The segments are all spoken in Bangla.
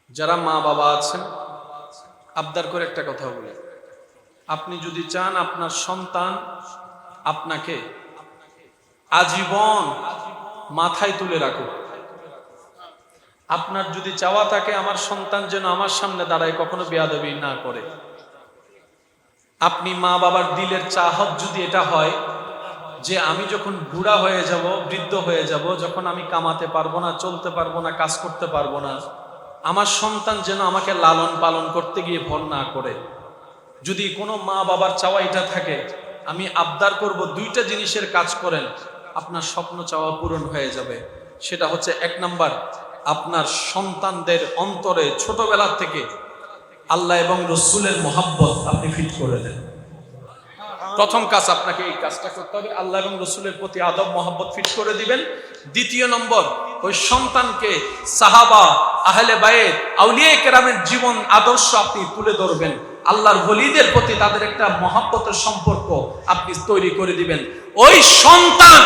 যারা মা বাবা আছেন, আবদার করে একটা কথা বলি, আপনি যদি চান আপনার সন্তান আপনাকে আজীবন মাথায় তুলে রাখুক, আপনার যদি চাওয়া থাকে আমার সন্তান যেন আমার সামনে দাঁড়ায়, কখনো বেয়াদবি না করে, আপনি মা বাবার দিলের চাহত যদি এটা হয় যে আমি যখন বুড়া হয়ে যাব, বৃদ্ধ হয়ে যাব, যখন আমি কামাতে পারবো না, চলতে পারবো না, কাজ করতে পারবো না, আমার সন্তান যেন আমাকে লালন পালন করতে গিয়ে ভর না করে, যদি কোনো মা বাবার চাওয়া এটা থাকে, আমি আবদার করব দুইটা জিনিসের কাজ করেন, আপনার স্বপ্ন চাওয়া পূরণ হয়ে যাবে। সেটা হচ্ছে, এক নাম্বার, আপনার সন্তানদের অন্তরে ছোটবেলা থেকে আল্লাহ এবং রসুলের মোহাব্বত আপনি ফিট করে দেন। প্রথম কাজ আপনাকে এই কাজটা করতে হবে, আল্লাহ এবং রসুলের প্রতি আদব মোহাব্বত ফিট করে দিবেন। দ্বিতীয় নম্বর, ওই সন্তানকে সাহাবা, আহলে বায়েত, আউলিয়া কেরামের জীবন আদর্শ আপনি তুলে ধরবেন, আল্লাহর ওলিদের প্রতি তাদের একটা মহাব্বতের সম্পর্ক আপনি তৈরি করে দিবেন। ওই সন্তান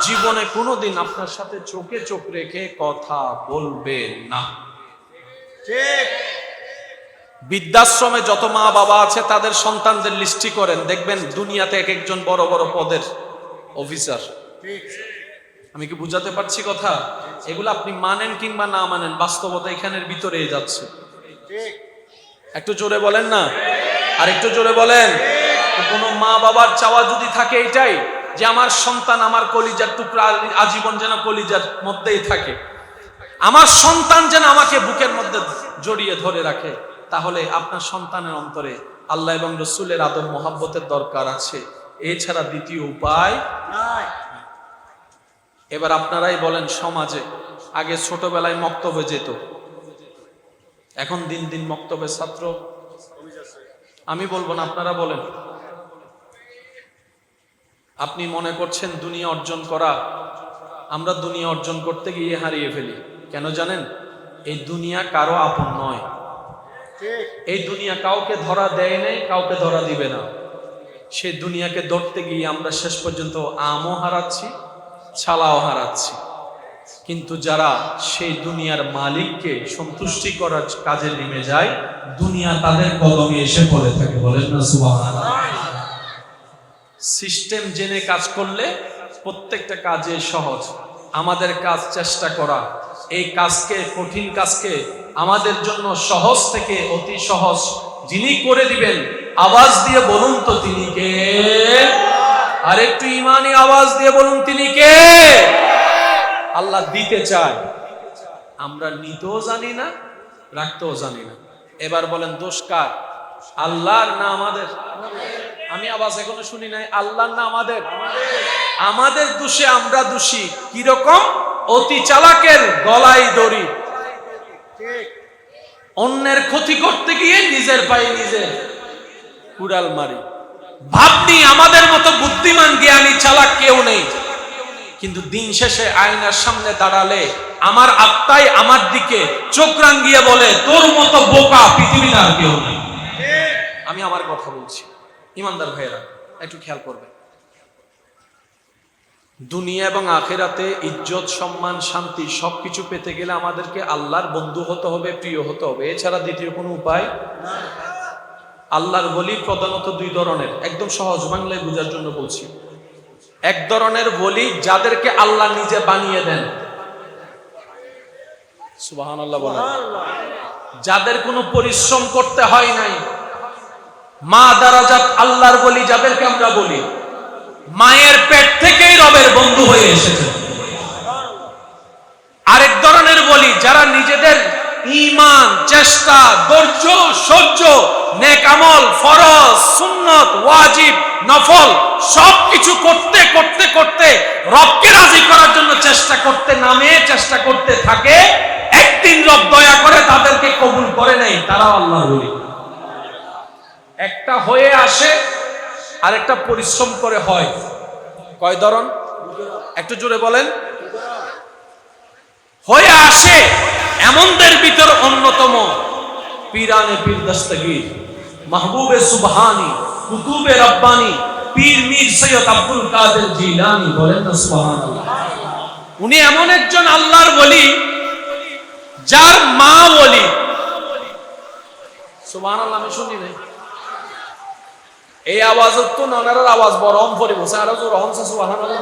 জীবনে কোনোদিন আপনার সাথে চোখে চোখ রেখে কথা বলবে না। ঠিক। বৃদ্ধাশ্রমে যত মা বাবা আছে তাদের সন্তানদের লিস্টি করেন, দেখবেন দুনিয়াতে এক একজন বড় বড় পদের অফিসার। আমি কি বুঝাতে পারছি কথা? এগুলো আপনি মানেন কিংবা না মানেন, বাস্তবতা এখানের ভিতরেই যাচ্ছে। একটু জোরে বলেন না, আর একটু জোরে বলেন। কোনো মা বাবার চাওয়া যদি থাকে এটাই যে আমার সন্তান আমার কলিজার টুকরা, আজীবন যেন কলিজার মধ্যেই থাকে, আমার সন্তান যেন আমাকে বুকের মধ্যে জড়িয়ে ধরে রাখে, তাহলে আপনার সন্তানের অন্তরে আল্লাহ এবং রসুলের আদব মোহাব্বতের দরকার আছে, এছাড়া দ্বিতীয় উপায় নাই। এবার আপনারাই বলেন, সমাজে আগে ছোটবেলায় মক্তবে যেত, এখন দিন দিন মক্তবে ছাত্র, আমি বলবো না, আপনারা বলেন। আপনি মনে করছেন দুনিয়া অর্জন করা, আমরা দুনিয়া অর্জন করতে গিয়ে হারিয়ে ফেলি। কেন জানেন? এই দুনিয়া কারো আপন নয়, এই দুনিয়া কাউকে ধরা দেয় নাই, কাউকে ধরা দিবে না। সেই দুনিয়াকে ধরতে গিয়ে আমরা শেষ পর্যন্ত আমও হারাচ্ছি, ছালাও হারাচ্ছি। কিন্তু যারা সেই দুনিয়ার মালিককে সন্তুষ্টি করার কাজে নেমে যায়, দুনিয়া তাদের কদমে এসে পড়ে থাকে। বলেন না সুবহানাল্লাহ। সিস্টেম জেনে কাজ করলে প্রত্যেকটা কাজে সহজ। আমাদের কাজ চেষ্টা করা, এই কাজকে, কঠিন কাজকে আমাদের জন্য সহজ থেকে অতি সহজ যিনি করে দিবেন, আওয়াজ দিয়ে বলুন তো তিনি কে? আর একটু ইমানি আওয়াজ দিয়ে বলুন তিনি কে? আল্লাহ দিতে চায়, আমরা নিতেও জানি না, রাখতেও জানি না। এবার বলেন, দোষ কার? আল্লাহর না আমাদের? আমি আওয়াজ এখনো শুনি নাই। আল্লাহর না আমাদের? আমাদের দোষে আমরা দোষী। কিরকম? অতি চালাকের গলায় দড়ি, অন্যের ক্ষতি করতে গিয়ে নিজের পায়ে নিজে কুড়াল মারি। ভাবনি আমাদের মতো বুদ্ধিমান, জ্ঞানী, চালাক কেউ নেই, কিন্তু দিন শেষে আয়নার সামনে দাঁড়ালে আমার আত্মাই আমার দিকে চোখ রাঙিয়ে বলে, তোর মতো বোকা পৃথিবীতে আর কেউ নেই। আমি আমার কথা বলছি, ইমানদার ভাইয়েরা একটু খেয়াল করবে। দুনিয়া এবং আখিরাতে ইজ্জত, সম্মান, শান্তি সবকিছু পেতে গেলে আমাদেরকে আল্লাহর বন্ধু হতে হবে, প্রিয় হতে হবে, এছাড়া দ্বিতীয় কোনো উপায় না। আল্লাহর ওলি প্রধানত দুই ধরনের, একদম সহজ বাংলায় বোঝার জন্য বলছি। এক ধরনের ওলি যাদেরকে আল্লাহ নিজে বানিয়ে দেন, সুবহানাল্লাহ বলেন, যাদের কোনো পরিশ্রম করতে হয় নাই, মা দারাজাত আল্লাহর ওলি যাদেরকে আমরা বলি, মায়ের পেট থেকেই রবের বন্ধু হয়ে এসেছে। আরেক ধরনের বলি যারা নিজেদের ঈমান, চেষ্টা, ধৈর্য, সহ্য, নেক আমল, ফরজ, সুন্নত, ওয়াজিব, নফল সবকিছু করতে করতে করতে রবকে রাজি করার জন্য চেষ্টা করতে নামে, চেষ্টা করতে থাকে, একদিন রব দয়া করে তাদেরকে কবুল করে নেয়, তারাও আল্লাহর ওলি। একটা হয়ে আসে আর একটা পরিশ্রম করে হয়। কয় ধরন? একটু জোরে বলেন। হয়ে আসে এমনদের ভিতর অন্যতম পীরানে পীর দস্তগীর, মাহবুবে সুবহানি, কুতুবে রব্বানি, পীর মীর সৈয়দ আব্দুল কাদের জিলানী। বলেন না সুবহানাল্লাহ। উনি এমন একজন আল্লাহর ওলি যার মা ওলি, সুবহানাল্লাহ আমি শুনি নাই। এই আওয়াজ তো ননার আওয়াজ বড় অন পড়ে বসে আর জোর হন সুবহানাল্লাহ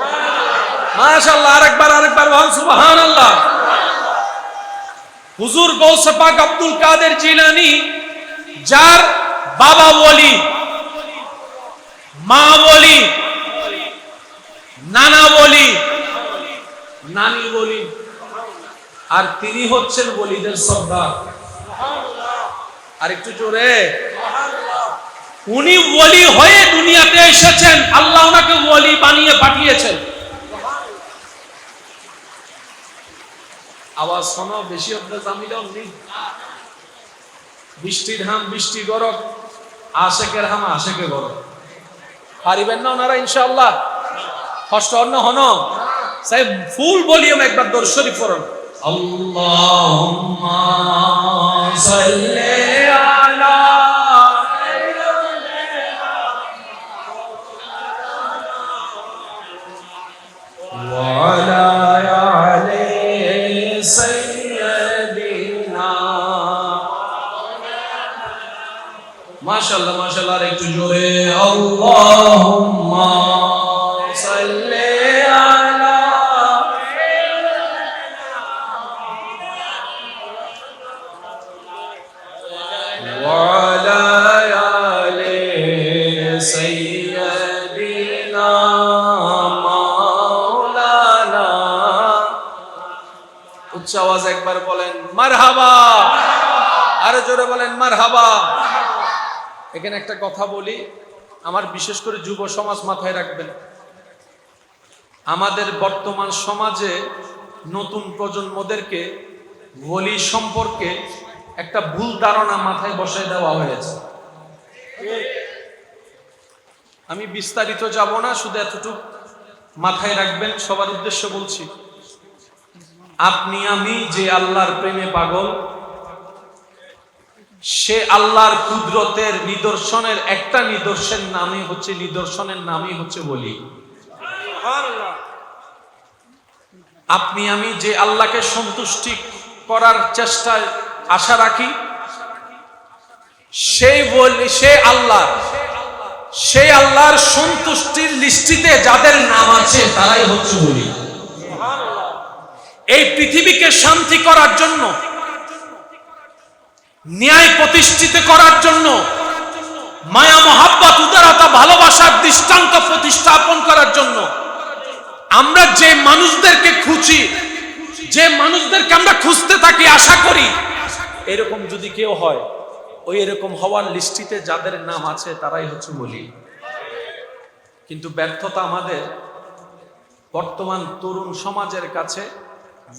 মাশাআল্লাহ। আরেকবার বল সুবহানাল্লাহ। হুজুর গৌসে পাক আব্দুল কাদের জিলানী, যার বাবা ওলি, মা ওলি, নানা ওলি, নানি ওলি, আর তিনি হচ্ছেন ওলিদের সর্দার। আর একটু জোরে, উনি ওলি হয়ে দুনিয়াতে এসেছেন, আল্লাহ ওনাকে ওলি বানিয়ে পাঠিয়েছেন। আওয়াজ শোনো, বেশি অভ্যাস জামিলাম নেই। বৃষ্টির হাম বৃষ্টি গরক, আশেকের হাম আশেকে গরক। পারিবেন না ওনারা ইনশাআল্লাহ? কষ্ট অন্য হন সাহেব, ফুল ভলিউম একবার দরুদ শরীফ পড়ুন। আল্লাহুম্মা সাল্লি আলা ওয়া আলা আলি সাইয়্যিদিনা। মাশাআল্লাহ মাশাআল্লাহ, আর একটু জোরে আল্লাহুম্মা সাল্লি আলা ওয়া আলা আলি সাইয়্যিদিনা মাওলানা। উচ্চ আওয়াজ একবার বলেন মারহাবা, আরো জোরে বলেন মারহাবা। এখানে একটা কথা বলি, আমার বিশেষ করে যুব সমাজ মাথায় রাখবেন। আমাদের বর্তমান সমাজে নতুন প্রজন্মদেরকে ওলি সম্পর্কে একটা ভুল ধারণা মাথায় বসায় দেওয়া হয়েছে। আমি বিস্তারিত যাব না, শুধু এতটুকু মাথায় রাখবেন, সবার উদ্দেশ্য বলছি। আপনি আমি যে আল্লাহর প্রেমে পাগল, সে আল্লাহর কুদরতের নিদর্শনের একটা নিদর্শনের নামই হচ্ছে ওলি। আপনি আমি যে আল্লাহকে সন্তুষ্টি করার চেষ্টায় আশা রাখি, সেই আল্লাহর সন্তুষ্টির লিস্টিতে যাদের নাম আছে তারাই হচ্ছে ওলি। এই পৃথিবীকে শান্তি করার জন্য, ন্যায় প্রতিষ্ঠিত করার জন্য, মায়া মহাব্বত উদারতা ভালোবাসার দৃষ্টান্ত প্রতিস্থাপন করার জন্য আমরা যে মানুষদেরকে খুঁজি, যে মানুষদেরকে আমরা খুঁজতে থাকি, আশা করি, এরকম যদি কেউ হয়, ওই এরকম হওয়ার লিস্টিতে যাদের নাম আছে তারাই হচ্ছে ওলি। কিন্তু ব্যর্থতা আমাদের বর্তমান তরুণ সমাজের কাছে,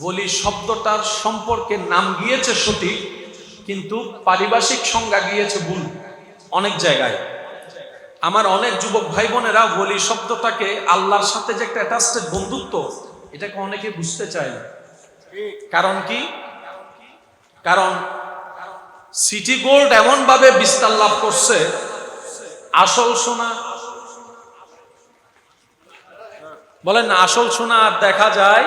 ওলি শব্দটার সম্পর্কে নাম গিয়েছে সঠিক, কিন্তু পারিভাষিক সংজ্ঞা গিয়েছে ভুল অনেক জায়গায়। আমার অনেক যুবক ভাই বোনেরা ওলি শব্দটাকে আল্লাহর সাথে যে একটা অ্যাটাচড বন্ধুত্ব, এটাকে অনেকে বুঝতে চায় না। কারণ কি? কারণ সিটি গোল্ড এমন ভাবে বিস্তার লাভ করছে, আসল সোনা বলেন না, আসল সোনা আর দেখা যায়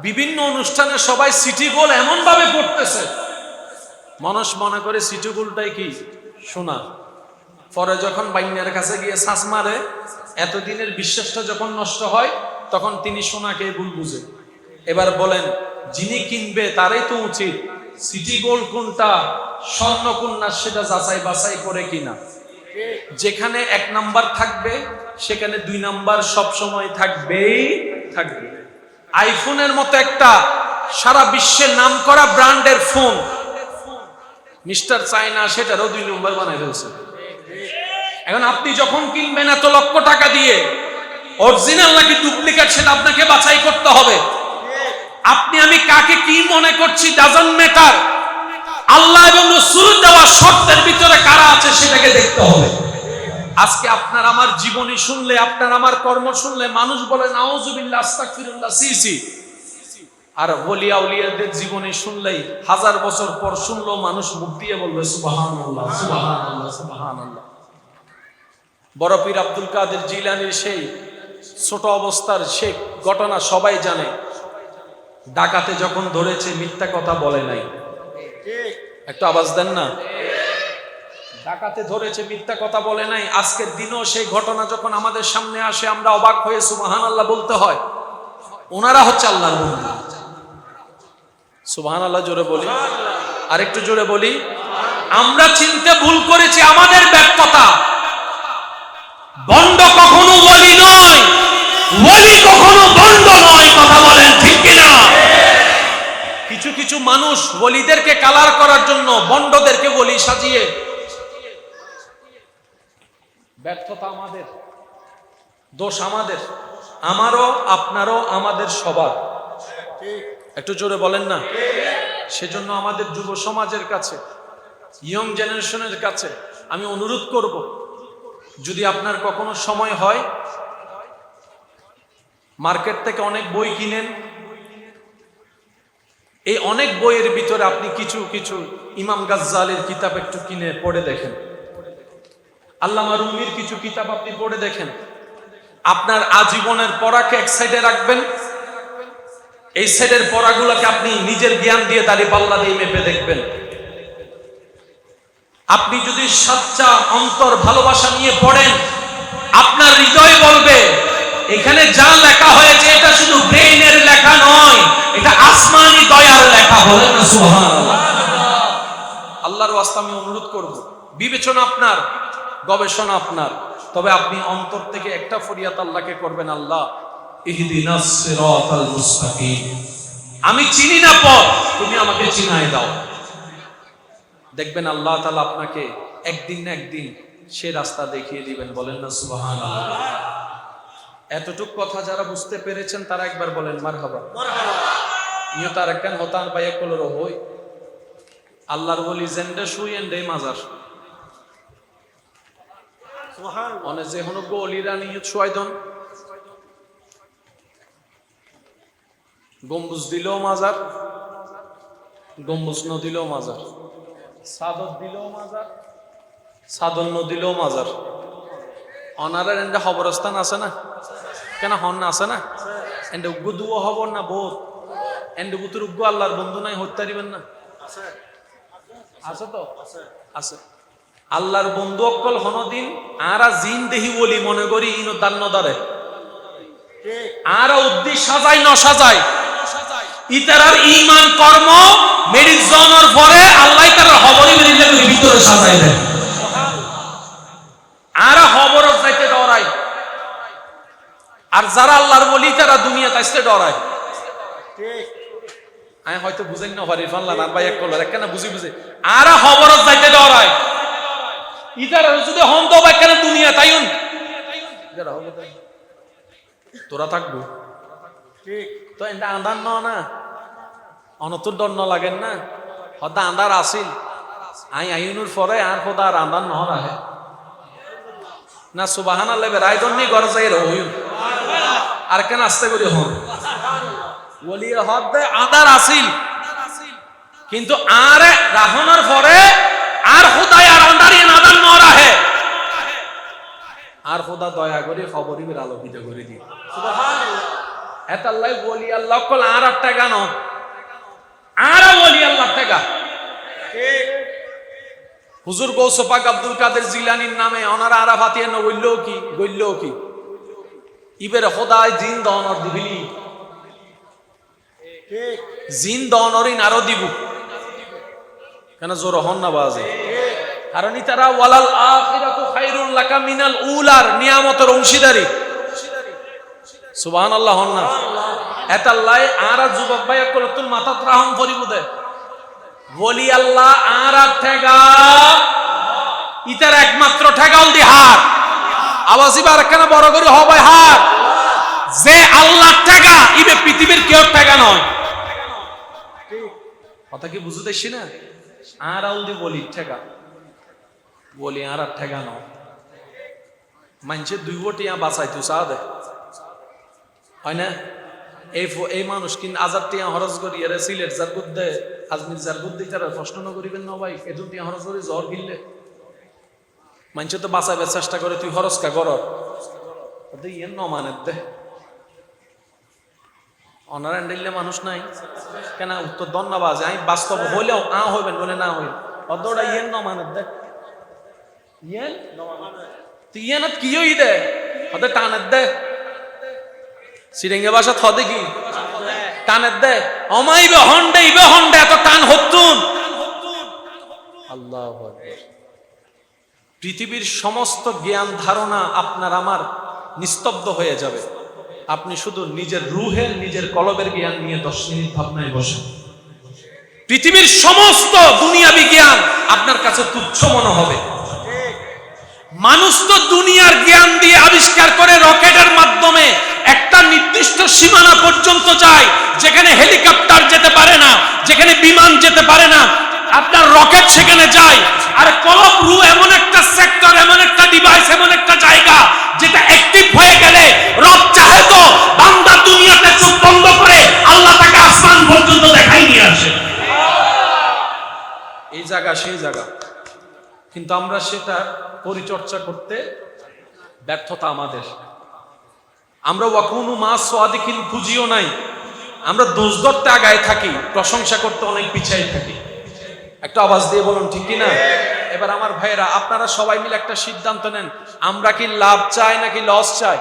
বিভিন্ন অনুষ্ঠানে সবাই সিটি গোল্ড এমন ভাবে পড়তেছে, মানুষ মনে করে সিটি গোল্ডটাই কি সোনা। পরে যখন বাইনের কাছে গিয়ে শ্বাস মারে, এতদিনের বিশ্বাসটা যখন নষ্ট হয়, তখন তিনি সোনাকে ভুল বুঝে। এবার বলেন, যিনি কিনবে তারই তো উচিত সিটি গোল্ড কোনটা, স্বর্ণ কোনটা, সেটা যাচাই বাছাই করে কিনা। যেখানে 1 নাম্বার থাকবে সেখানে 2 নাম্বার সব সময় থাকবেই থাকবে। আইফোনের মতো একটা সারা বিশ্বে নামকরা ব্র্যান্ডের ফোন মিস্টার চায়না সেটারও 2 নম্বর বানাই ফেলছে। এখন আপনি যখন কিনবেন এত লক্ষ টাকা দিয়ে, অরিজিনাল নাকি ডুপ্লিকেট সেটা আপনাকে বাছাই করতে হবে। আপনি আমি কাকে কি মনে করছি ডাজন্ট ম্যাটার, আল্লাহ এবং রাসূল দেওয়া শর্তের ভিতরে কারা আছে সেটাকে দেখতে হবে। আজকে আপনার আমার জীবনী শুনলে, আপনার আমার কর্ম শুনলে মানুষ বলে নাউজুবিল্লাহ, আস্তাগফিরুল্লাহ, সিসি। আর ওলিয়া উলিয়াদের জীবনী শুনলেই 1000 বছর পর শুনলেও মানুষ মুখ দিয়ে বলবে সুবহানাল্লাহ, সুবহানাল্লাহ, সুবহানাল্লাহ। বড় পীর আব্দুল কাদের জিলানীর সেই ছোট অবস্থার সেই ঘটনা সবাই জানে। ডাকাতে যখন ধরেছে মিথ্যা কথা বলে নাই, একটু আওয়াজ দেন না। ডাকাতে ধরেছে, মিথ্যা কথা বলে নাই। আজকের দিনও সেই ঘটনা যখন আমাদের সামনে আসে আমরা অবাক হয়ে সুবহানাল্লাহ বলতে হয়। ওনারা হচ্ছে আল্লাহর বন্ধু। সুবহানাল্লাহ জোরে বলি, আরেকটু জোরে বলি। আমরা চিনতে ভুল করেছি, আমাদের ব্যর্থতা। বন্ড কখনো ওলি নয়, ওলি কখনো বন্ড নয়। কথা বলেন ঠিক কিনা? কিছু কিছু মানুষ ওলিদেরকে কালার করার জন্য বন্ডদেরকে ওলি সাজিয়ে। ব্যর্থতা আমাদের, দোষ আমাদের, আমারও আপনারও, আমাদের সবার। একটু জোরে বলেন না। সেজন্য আমাদের যুব সমাজের কাছে, ইয়ং জেনারেশনের কাছে আমি অনুরোধ করব, যদি আপনার কখনো সময় হয় মার্কেট থেকে অনেক বই কিনেন। এই অনেক বইয়ের ভিতরে আপনি কিছু কিছু ইমাম গাজ্জালির কিতাব একটু কিনে পড়ে দেখেন, আল্লামা রুমির কিছু কিতাব আপনি পড়ে দেখেন। আপনার আজীবনের পড়াকে এক সাইডে রাখবেন, এই সাইডের পড়াগুলোকে আপনি নিজের জ্ঞান দিয়ে দাঁড়িপাল্লা দিয়ে মেপে দেখবেন। আপনি যদি সচ্চা অন্তর ভালোবাসা নিয়ে পড়েন, আপনার হৃদয় বলবে এখানে যা লেখা হয়েছে এটা শুধু ব্রেইনের লেখা নয়, এটা আসমানি দয়ার লেখা। বলেন না সুবহানাল্লাহ। আল্লাহর ওয়াস্তে আমি অনুরোধ করব, বিবেচনা আপনার, গবেষণা আপনার, তবে আপনি অন্তর থেকে একটা ফরিয়াদ আল্লাহকে করবেন, আল্লাহ ইহদিনাস সিরাতাল মুস্তাকিম। আমি চিনি না পথ, তুমি আমাকে চিনায় দাও। দেখবেন আল্লাহ তাআলা আপনাকে একদিন না একদিন সে রাস্তা দেখিয়ে দিবেন। বলেন না সুবহানাল্লাহ। এতটুক কথা যারা বুঝতে পেরেছেন তারা একবার বলেন মারহাবা। ইয়ে তার একখান হতান পাইয়া কলর হই আল্লাহর বলি জেন্ডে শুই এন্ডে মাজার অনে যে হনো গলিরা নিয়ে ছয়দন গম্বুজ দিলেও মাজার, গম্বুজ ন দিলেও মাজার, সাদত দিলেও মাজার, সাদন ন দিলেও মাজার। অনারের এন্ডে খবরস্থান আছে না? কেন হন না আছে না? এন্ডে উগ্গু দুও খবর না বোধ এন্ডে বুতুর উগ্গু আল্লাহর বন্ধু নাই হত্যা দিবেন না? আছে তো আছে। আল্লাহর বন্ধু অকল হনদিন আরা জিন দেহি বলি মনে করি ইনো দান্ন দারে আরা উদ্দি সাজাই ন সাজাই ইতারার ঈমান কর্ম মেরিজ জনের পরে আল্লাহ তার খবরই মেরিজের ভিতরে সাজাই দেন। আরা খবর যাইতে ডরাই, আর যারা আল্লাহর বলি তারা দুনিয়াতে আসতে ডরায়। ঠিক আমি হয়তো বুঝেন না পারি ফাল্লা না ভাই এক কলার কেন বুঝি বুঝে আরা খবর যাইতে ডরায়। ইতারা যদি হন তো ভাই কেন দুনিয়া তাইন তোরা থাকবো ঠিক তো এটা আন্দার ন না অনতুর ডর ন লাগেন না হদা আন্দার আসিল আই আইনুর পরে আর খোদা আর আন্দার ন রাহে না সুবহানাল্লাহ রায়দন নি ঘর যাই রহিম আর কেন আস্তে করে হন বলি হদ আন্দার আসিল কিন্তু আর রাহনের পরে আর খোদাই আর আন্দার ইন আন্দার ন রাহে আর খোদা দয়া করে খবরই বের আলোকিত করে দি সুবহানাল্লাহ। এত আল্লাহ বলি আল্লাহ কল আর টাকা ন আর বলি আল্লাহ টাকা ঠিক। হুজুর গৌস পাক আব্দুল কাদের জিলানির নামে ওনারা আরাফাতিয়া ন বললো কি গইল কি ইবের খোদাই জিন দনর দিবিলি ঠিক জিন দনরিন আরো দিব কেন জোর হন না বাজে কারণ তারা ওয়ালাল আখিরাতু খায়রুল লাকা মিনাল উলার নিয়ামতের অংশীদারি সুবহানাল্লাহ হন না এতাল্লাই আরা যুবক ভাই কলতুল মাথাত রাহম পরিবুদে বলি আল্লাহ আরা ঠেগা ইতার একমাত্র ঠেগাল দি হার আওয়াজি বার কেন বড় করে হবে হার যে আল্লাহ ঠেগা ইবে পৃথিবীর কেউ ঠেগা নয়। কথা কি বুঝতেছি না? আর আলদি বলি ঠেগা বলি আর ঠেগা নয় মানুষের দুই বটিয়া বাঁচাইতো চা দে হয় না? এই মানুষ কিন্তু আজাদ টিয়া হরজ করি এর সিলেট যার বুদ্ধে আজমির যার বুদ্ধি তারা প্রশ্ন ন করিবেন না ভাই এদুন টিয়া হরজ করি জ্বর গিললে মানুষ তো বাঁচাইবার চেষ্টা করে তুই হরজ কা কর ইয়ে ন মানে দে অনার এন্ডেলে মানুষ নাই কেন উত্তর দন না বাজে আমি বাস্তব হইলেও হইবেন বলে না হইল অদৌড়া ইয়ে ন মানে দে ইয়েন ইয়ানত কিও ইদে হদে টানত দে সিরেঙ্গে ভাষা থদে কি টানত দে অমাইবে হন্ডে ইবে হন্ডে এত টান হতুন আল্লাহু আকবার। পৃথিবীর সমস্ত জ্ঞান ধারণা আপনার আমার নিস্তব্ধ হয়ে যাবে, আপনি শুধু নিজের রুহের নিজের কলবের জ্ঞান নিয়ে 10 মিনিট ভাবনায় বসেন। পৃথিবীর সমস্ত দুনিয়াবি জ্ঞান আপনার কাছে তুচ্ছ মনে হবে। মানুষ তো দুনিয়ার জ্ঞান দিয়ে আবিষ্কার করে রকেটের মাধ্যমে একটা নির্দিষ্ট সীমানা পর্যন্ত যায়, যেখানে হেলিকপ্টার যেতে পারে না, যেখানে বিমান যেতে পারে না, আপনার রকেট সেখানে যায়। আর কলব রু এমন একটা সেক্টর, এমন একটা ডিভাইস, এমন একটা জায়গা যেটা অ্যাক্টিভ হয়ে গেলে রব চাহে তো বান্দা দুনিয়াতে চোখ বন্ধ করে আল্লাহ তাকে আসমান পর্যন্ত দেখাই নিয়ে আসে। এই জায়গা সেই জায়গা, কিন্তু আমরা সেটা পরিচর্যা করতে ব্যর্থতা আমাদের। আমরা ওয়াকুনু মা সাদিকিন খুঁজিও নাই, আমরা দোষ ধরতে আগায় থাকি, প্রশংসা করতে অনেক পিছাই থাকি। একটা আওয়াজ দিয়ে বলুন ঠিক কি না? এবার আমার ভাইয়েরা, আপনারা সবাই মিলে একটা সিদ্ধান্ত নেন, আমরা কি লাভ চাই নাকি লস চাই?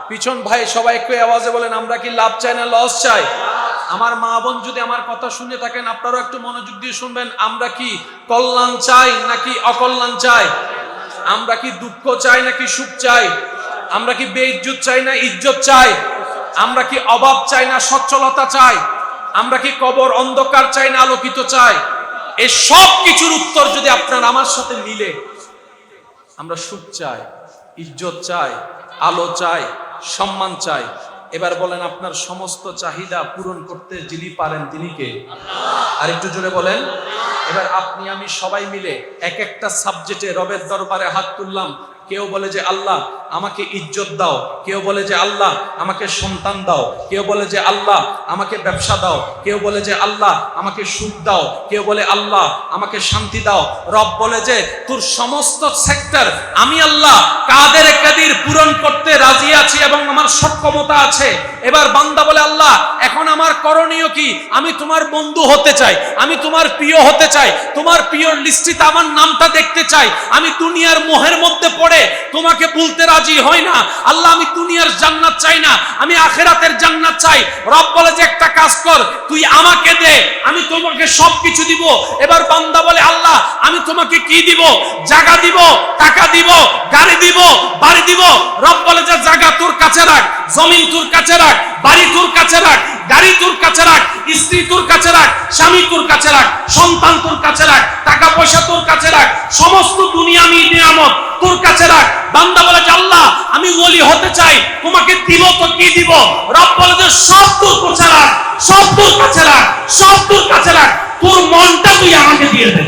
পিছন ভাই সবাই একটু আওয়াজে বলেন, আমরা কি লাভ চাই না লস চাই? আমার মা বোন যদি আমার কথা শুনে থাকেন, আপনারাও একটু মনোযোগ দিয়ে শুনবেন, আমরা কি কল্যাণ চাই নাকি অকল্যাণ চাই? আমরা কি দুঃখ চাই নাকি সুখ চাই? আমরা কি বেইজ্জত চাই না ইজ্জত চাই? আমরা কি অভাব চাই না সচ্ছলতা চাই? আমরা কি কবর অন্ধকার চাই না আলোকিত চাই? এই সব কিছুর উত্তর যদি আপনার আমার সাথে মিলে, আমরা সুখ চাই, ইজ্জত চাই, আলো চাই, সম্মান চাই। এবার বলেন, আপনার সমস্ত চাহিদা পূরণ করতে যিনি পারেন তিনি কে? আর একটু জোরে বলেন। এবার আপনি আমি সবাই মিলে এক একটা সাবজেক্টে রবের দরবারে হাত তুললাম। কেউ বলে যে আল্লাহ আমাকে ইজ্জত দাও, কেউ বলে যে আল্লাহ আমাকে সন্তান দাও, কেউ বলে যে আল্লাহ আমাকে ব্যবসা দাও, কেউ বলে যে আল্লাহ আমাকে সুখ দাও, কেউ বলে আল্লাহ আমাকে শান্তি দাও। রব বলে যে তোর সমস্ত সেক্টর আমি আল্লাহ কাদের কাদির পূরণ করতে রাজি আছি এবং আমার সক্ষমতা আছে। এবার বান্দা বলে আল্লাহ এখন আমার করণীয় কি? আমি তোমার বন্ধু হতে চাই, আমি তোমার প্রিয় হতে চাই, তোমার প্রিয় লিস্টে আমার নামটা দেখতে চাই। আমি দুনিয়ার মোহের মধ্যে পড়ে তোমাকে বলতে রাজি হই না আল্লাহ আমি দুনিয়ার জান্নাত চাই না, আমি আখিরাতের জান্নাত চাই। রব বলে যে একটা কাজ কর, তুই আমাকে দে, আমি তোমাকে সবকিছু দিব। এবার বান্দা বলে আল্লাহ আমি তোমাকে কি দিব? জায়গা দিব, টাকা দিব, গাড়ি দিব, বাড়ি দিব। রব বলে যে জায়গা তোর কাছে রাখ, জমিন তোর কাছে রাখ, বাড়ি তোর কাছে রাখ, গাড়ি তোর কাছে রাখ, স্ত্রী তোর কাছে রাখ, স্বামী তোর কাছে রাখ, সন্তান তোর কাছে রাখ, টাকা পয়সা তোর কাছে রাখ, সমস্ত দুনিয়াবি নিয়ামত তোর কাছে রাখ। বান্দা বলে যে আল্লাহ আমি ওলি হতে চাই, তোমাকে দিব তো কি দিব? রব বলে যে সব তোর কাছে রাখ, সব তোর কাছে রাখ, সব তোর কাছে রাখ, তোর মনটা তুই আমাকে দিয়ে দে।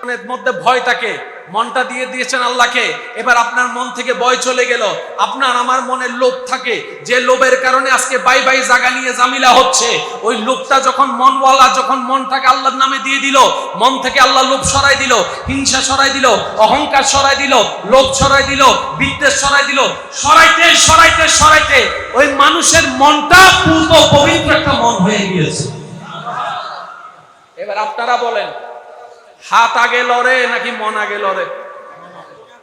মনের মধ্যে ভয় থাকে, মনটা দিয়ে দিয়েছেন আল্লাহকে। এবার আপনার মন থেকে ভয় চলে গেল, আপনার আমার মনে লোভ থাকে, যে লোভের কারণে আজকে বাই বাই জায়গা নিয়ে জামিলা হচ্ছে। ওই লোভটা যখন মনওয়ালা যখন মনটাকে আল্লাহর নামে দিয়ে দিল, মন থেকে আল্লাহ লোভ সরাই দিল, হিংসা সরাই দিল, অহংকার সরাই দিল, লোভ সরাই দিল, বিদ্বেষ সরাই দিল। সরাইতে সরাইতে সরাইতে ওই মানুষের মনটা পূত পবিত্র একটা মন হয়ে গিয়েছে। এবার আপনারা বলেন, হাত আগে লড়ে নাকি মন আগে লড়ে?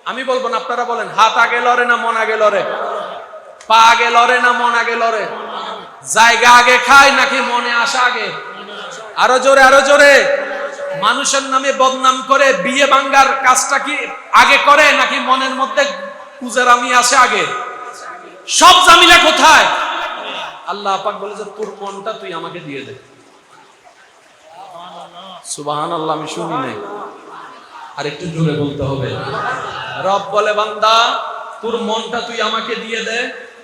আমি বলবো না, আপনারা বলেন, হাত আগে লড়ে না মন আগে লড়ে? পা আগে লড়ে না মন আগে লড়ে? জায়গা আগে খায় নাকি মনে আসা আগে? আরো জোরে, আরো জোরে। মানুষের নামে বদনাম করে বিয়ে ভাঙ্গার কাজটা কি আগে করে নাকি মনের মধ্যে কুজেরামি আসে আগে? সব জামিলা কোথায়? আল্লাহ পাক বলে যে তোর মনটা তুই আমাকে দিয়ে দে। সুবহানাল্লাহ, আমি শুনি নাই, আর একটু জোরে বলতে হবে। রব বলে বান্দা তোর মনটা তুই আমাকে দিয়ে দে,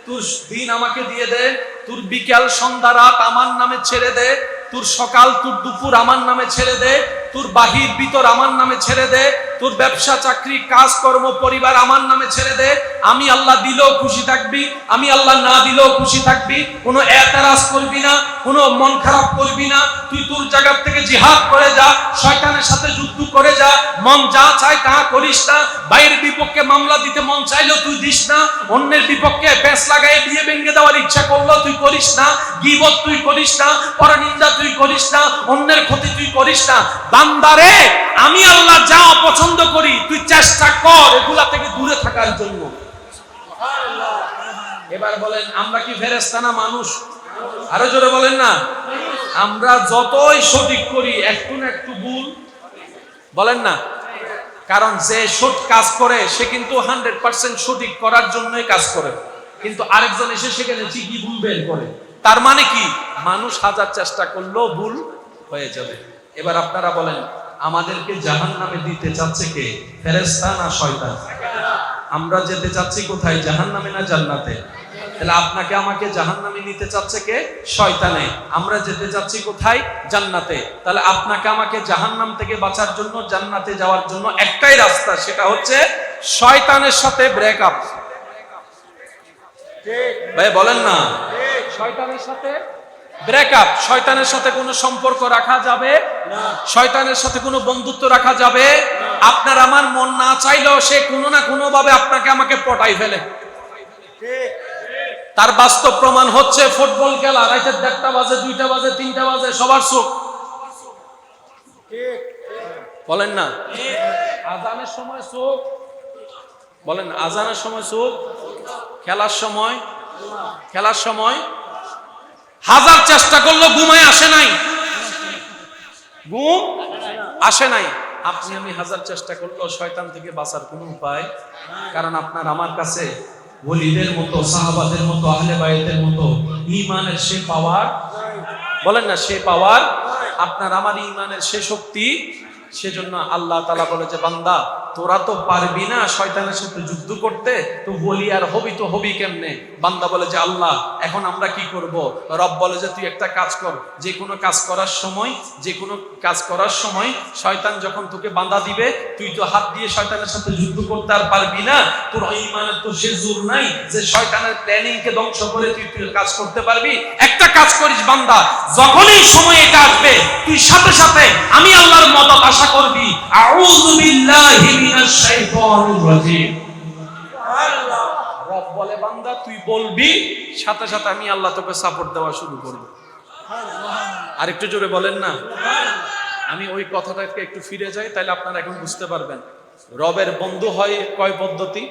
তোর দিন আমাকে দিয়ে দে, তোর বিকাল সন্ধ্যা রাত আমার নামে ছেড়ে দে, তোর সকাল তোর দুপুর আমার নামে ছেড়ে দে, তোর বাহির ভিতর আমার নামে ছেড়ে দে, তোর ব্যবসা চাকরি কাজকর্ম পরিবার আমার নামে ছেড়ে দে, আমি আল্লাহ দিলেও খুশি থাকবি, আমি আল্লাহ না দিলেও খুশি থাকবি, কোনো এতরাজ করবি না, কোনো মন খারাপ করবি না, তুই তোর জায়গা থেকে জিহাদ করে যা, শয়তানের সাথে যুদ্ধ করে যা, মন যা চায় তা করিস না, বাইরের বিপক্ষে মামলা দিতে মন চাইলেও তুই দিস না, অন্যের বিপক্ষে প্যাঁচ লাগাই বিয়ে ভেঙে দেওয়ার ইচ্ছা করলেও তুই করিস না, গীবত তুই করিস না, পরনিন্দা তুই করিস না, অন্যের ক্ষতি তুই করিস না। বান্দারে, আমি আল্লাহ যা অপছন্দ করি তুই চেষ্টা কর এগুলা থেকে দূরে থাকার জন্য। এবার বলেন, আমরা কি ফেরেশতা না মানুষ? আরো জোরে বলেন না। আমরা যতই সঠিক করি একটু না একটু ভুল, বলেন না। কারণ যে সঠিক কাজ করে সে কিন্তু 100% সঠিক করার জন্যই কাজ করে, কিন্তু আরেকজন এসে সেখানে ঠিকই ভুল বের করে। তার মানে কি, মানুষ হাজার চেষ্টা করলেও ভুল হয়ে যাবে। এবার আপনারা বলেন, আমাদেরকে জাহান্নামে দিতে চাচ্ছে কে? ফেরেশতা না শয়তান? আমরা যেতে চাচ্ছি কোথায়, জাহান্নামে না জান্নাতে? তাহলে আপনাকে আমাকে জাহান্নামে নিতে চাচ্ছে কে? শয়তানে। আমরা যেতে চাচ্ছি কোথায়, জান্নাতে। তাহলে আপনাকে আমাকে জাহান্নাম থেকে বাঁচার জন্য, জান্নাতে যাওয়ার জন্য একটাই রাস্তা, সেটা হচ্ছে শয়তানের সাথে ব্রেকআপ। ভাই বলেন না, শয়তানের সাথে ব্রেকআপ। শয়তানের সাথে কোনো সম্পর্ক রাখা যাবে না, শয়তানের সাথে কোনো বন্ধুত্ব রাখা যাবে না। আপনার আমার মন না চাইলেও সে কোনো না কোনো ভাবে আপনাকে আমাকে পটাই ফেলে। তার বাস্তব প্রমাণ হচ্ছে ফুটবল খেলা, রাতে 1:30 বাজে, 2টা বাজে, 3টা বাজে, সবার চোখ, বলেন না। আজানের সময় চোখ, বলেন আজানের সময় চোখ, খেলার সময় হাজার চেষ্টা করলো ঘুমায় আসে নাই, ঘুম আসে নাই। আপনি আমি হাজার চেষ্টা করলো শয়তান থেকে বাঁচার কোনো উপায়, কারণ আপনার আমার কাছে ওলিদের মতো, সাহাবাদের মতো, আহলে বাইতের মতো ঈমানের সে পাওয়ার, বলেন না, সে পাওয়ার আপনার আমার ঈমানের সে শক্তি। সেজন্য আল্লাহ তাআলা বলে যে, বান্দা তোরা তো পারবি না শয়তানের সাথে যুদ্ধ করতে, তো বলি আর হবি কেমনে? বান্দা বলে যে, আল্লাহ এখন আমরা কি করব? রব বলে যে, তুই একটা কাজ কর, যে কোনো কাজ করার সময় শয়তান যখন তোকে বাঁধা দিবে, তুই তো হাত দিয়ে শয়তানের সাথে যুদ্ধ করতে আর পারবি না, তোর ঈমানের তো সে জোর নাই যে শয়তানের প্ল্যানিং কে ধ্বংস করে তুই কাজ করতে পারবি। একটা কাজ করিস বান্দা, যখনই সময় এটা আসবে তুই সাথে সাথে আমি আল্লাহর মদদ আশা করবি। আউযু বিল্লাহি মিনাশ শাইতানির রাজিম। সুবহানাল্লাহ। রব বলে, বান্দা তুই বলবি, সাথে সাথে আমি আল্লাহ তোকে সাপোর্ট দেওয়া শুরু করব। সুবহানাল্লাহ। আরেকটু জোরে বলেন না। আমি ওই কথাটাকে একটু ফিরে যাই, তাহলে আপনারা এখন বুঝতে পারবেন রবের বন্ধু হয় কয় পদ্ধতি।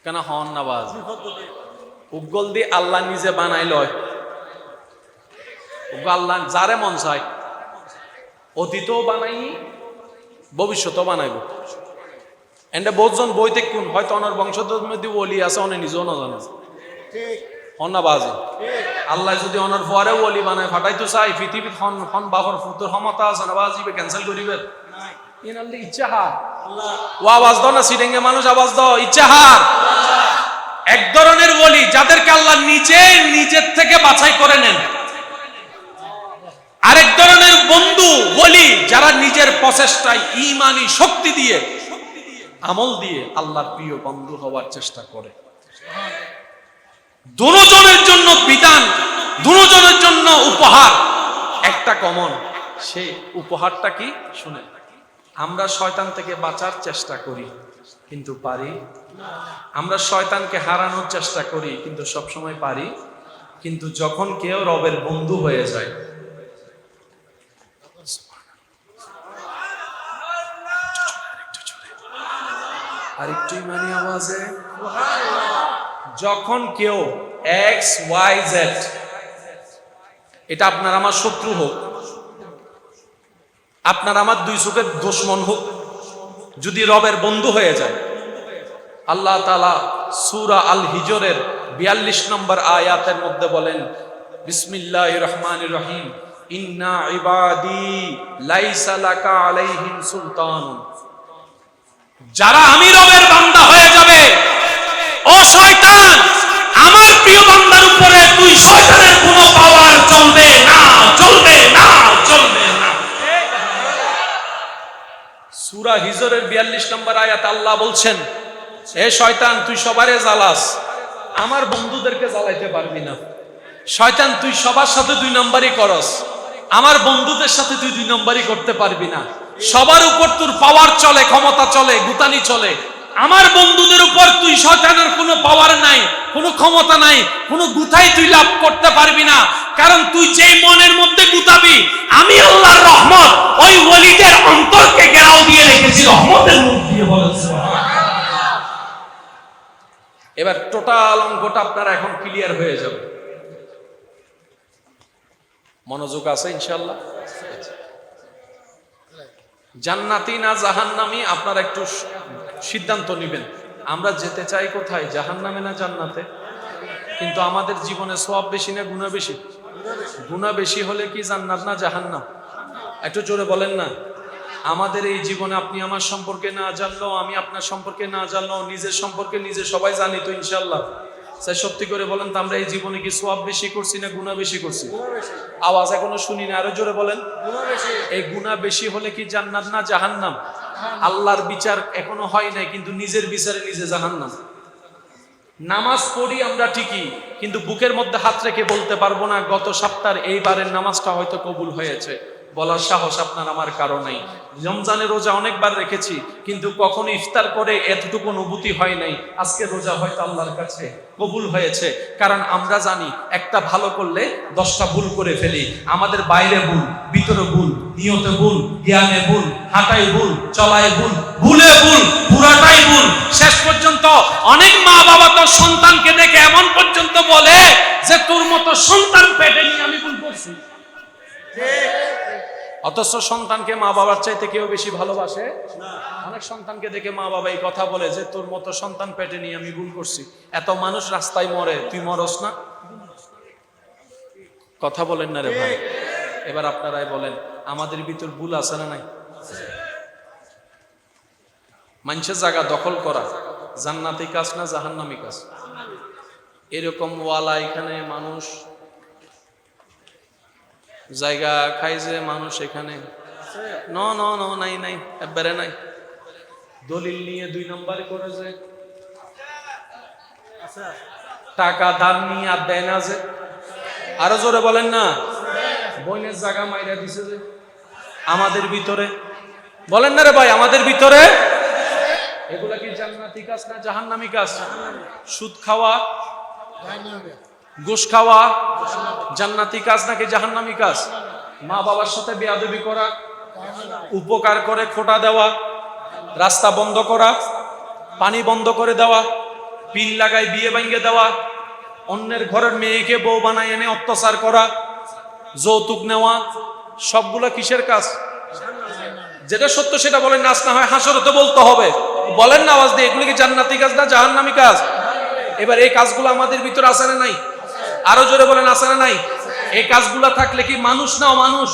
কেন হন না বাজ উগল দিয়ে আল্লাহ নিজে বানাই লয়। আল্লাহ যারে মন চায় অতীতও বানাই, ভবিষ্যতও বানাইব। এন্ড বহুজন বইতে কোন হয়তো অনার বংশধর মধ্যে ওলি আছে, অনে নিজেও না জানে। হন্না বাজে আল্লাহ যদি অনার পরে ওলি বানায় ফাটাইতো চাই পৃথিবীত হন বাবার ফুতুর ক্ষমতা আছে না, বাজিবে ক্যান্সেল করিবে। ইনাল্লি ইচ্ছা হার ও আওয়াজ দাও না, সিডেঙ্গে মানুষ আওয়াজ দাও, ইচ্ছা হার। এক ধরনের ওলি যাদেরকে আল্লাহ নিজের থেকে বাছাই করে নেন। আরেক ধরনের বন্ধু ওলি যারা নিজের প্রচেষ্টায় ঈমানি শক্তি দিয়ে, আমল দিয়ে আল্লাহর প্রিয় বন্ধু হওয়ার চেষ্টা করে। দুজনের জন্য বিধান, দুজনের জন্য উপহার একটা কমন। সেই উপহারটা কি শুনে, আমরা শয়তান থেকে বাঁচার চেষ্টা করি কিন্তু পারি না। আমরা শয়তানকে হারানোর চেষ্টা করি কিন্তু সবসময় পারি। কিন্তু যখন কেউ রবের বন্ধু হয়ে যায়, আরেকটু ইমানি আওয়াজে, যখন কেউ XYZ, এটা আপনার আমার শত্রু হোক, আপনার আমার দুই চোখের দুশমন হোক, যদি রবের বন্ধু হয়ে যায়, আল্লাহ তাআলা সূরা আল হিজরের 42 নম্বর আয়াতের মধ্যে বলেন, বিসমিল্লাহির রহমানির রহিম, ইন্না ইবাদি লাইসা লাকা আলাইহিম সুলতান। যারা আমি রবের বান্দা হয়ে যাবে, ও শয়তান, আমার প্রিয় বান্দার উপরে তুই শয়তানের কোনো পাওয়ার চলবে না, চলবে না, চলবে না। সূরা হিজরের 42 নম্বর আয়াত আল্লাহ বলছেন, এ শয়তান তুই সবারে জ্বালাস, আমার বন্ধুদেরকে জ্বালাইতে পারবি না। শয়তান তুই সবার সাথে 2 নম্বরই করস, আমার বন্ধুদের সাথে তুই 2 নম্বরই করতে পারবি না। সবার উপর তোর পাওয়ার চলে, ক্ষমতা চলে, গুতানি চলে, আমার বন্ধুদের উপর তুই শয়তানের কোনো পাওয়ার নাই, কোনো ক্ষমতা নাই, কোনো গুতাই তুই লাভ করতে পারবি না। কারণ তুই যেই মনের মধ্যে গুতাবি, আমি আল্লাহর রহমত ওই ওলিদের অন্তরকে ঘেরাও দিয়ে রেখেছি রহমতের মুখ দিয়ে। বলেন সুবহানাল্লাহ। এবার টোটাল অঙ্কটা আপনারা এখন ক্লিয়ার হয়ে যাবে। মনোযোগ আছে ইনশাআল্লাহ? জান্নাতি না জাহান্নামী আপনারা একটু সিদ্ধান্ত নেবেন। আমরা যেতে চাই কোথায়, জাহান্নামে না জান্নাতে? কিন্তু আমাদের জীবনে সওয়াব বেশি না গুনাহ বেশি? গুনাহ বেশি হলে কি জান্নাত না জাহান্নাম? একটু জোরে বলেন না। আমাদের এই জীবনে আপনি আমার সম্পর্কে না জানলেও, আমি আপনার সম্পর্কে না জানলেও, নিজের সম্পর্কে নিজে সবাই জানি তো ইনশাআল্লাহ। স্যার সত্যি করে বলেন তো, আমরা এই জীবনে কি সওয়াব বেশি করছি না গুনাহ বেশি করছি? আওয়াজ এখনো শুনি না, আরো জোরে বলেন। এই গুনাহ বেশি হলে কি জান্নাত না জাহান্নাম? আল্লাহর বিচার এখনো হয় নাই, কিন্তু নিজের বিচারে নিজে জাহান্নাম। নামাজ পড়ি আমরা ঠিকই, কিন্তু বুকের মধ্যে হাত রেখে বলতে পারবো না গত সপ্তাহের এইবারের নামাজটা হয়তো কবুল হয়েছে, বলার সাহস আপনার আমার কারো নাই। রমজানের রোজা অনেকবার রেখেছি, কিন্তু কখনো ইফতার করে এতটুকু অনুভূতি হয় নাই আজকে রোজা হয়তো আল্লাহর কাছে কবুল হয়েছে। কারণ আমরা জানি একটা ভালো করলে 10টা ভুল করে ফেলি। আমাদের বাইরে ভুল, ভিতরে ভুল, নিয়তে ভুল, জ্ঞানে ভুল, হাঁটাই ভুল, চলায় ভুল, ভুলে ভুল, পুরাটাই ভুল। শেষ পর্যন্ত অনেক মা বাবা তো সন্তানকে দেখে এমন পর্যন্ত বলে যে তোর মতো সন্তান পেটে নিয়ে আমি ভুল করছি। অথচ সন্তানকে মা বাবার চাইতে কেউ বেশি ভালোবাসে না। অনেক সন্তানকে দেখে মা বাবা এই কথা বলে যে তোর মতো সন্তান পেটে নিয়ে আমি ভুল করছি। এত মানুষ রাস্তায় মরে, তুই মরস না? কথা বলেন না রে ভাই। এবার আপনারাই বলেন, আমাদের ভিতর ভুল আছে না নাই? মানুষের জায়গা দখল করা জান্নাতি কাজ না জাহান্নামী কাজ? এরকম ওয়ালা এখানে মানুষ জায়গা খাই যে মানুষ এখানে নাই নাই একবারে নাই। দলিল নিয়ে 2 নম্বর করে যে টাকা ধার নিয়ে আর দেয় না যে, আরো জোরে বলেন না। বইনের জায়গা মাইরা দিছে যে আমাদের ভিতরে, বলেন না রে ভাই, আমাদের ভিতরে। এগুলা কি জান্নাতি কাজ না জাহান্নামী কাজ? সুদ খাওয়া, ঘুষ খাওয়া জান্নাতি কাজ নাকি জাহান্নামী কাজ? মা বাবার সাথে বেয়াদবি করা, উপকার করে খোটা দেওয়া, রাস্তা বন্ধ করা, পানি বন্ধ করে দেওয়া, পিন লাগাই বিয়ে ভাঙিয়ে দেওয়া, অন্যের ঘরের মেয়েকে বউ বানায় এনে অত্যাচার করা, যৌতুক নেওয়া, সবগুলো কিসের কাজ? যেটা সত্য সেটা বলেন, নাচ না হয় হাসর তো বলতে হবে। বলেন না আওয়াজ দিয়ে, এগুলো কি জান্নাতি কাজ না জাহান্নামী কাজ? এবার এই কাজগুলো আমাদের ভিতরে আছে না নাই? আরো জোরে বলেন, আছে না নাই? এই কাজগুলো থাকলে কি মানুষ না অমানুষ?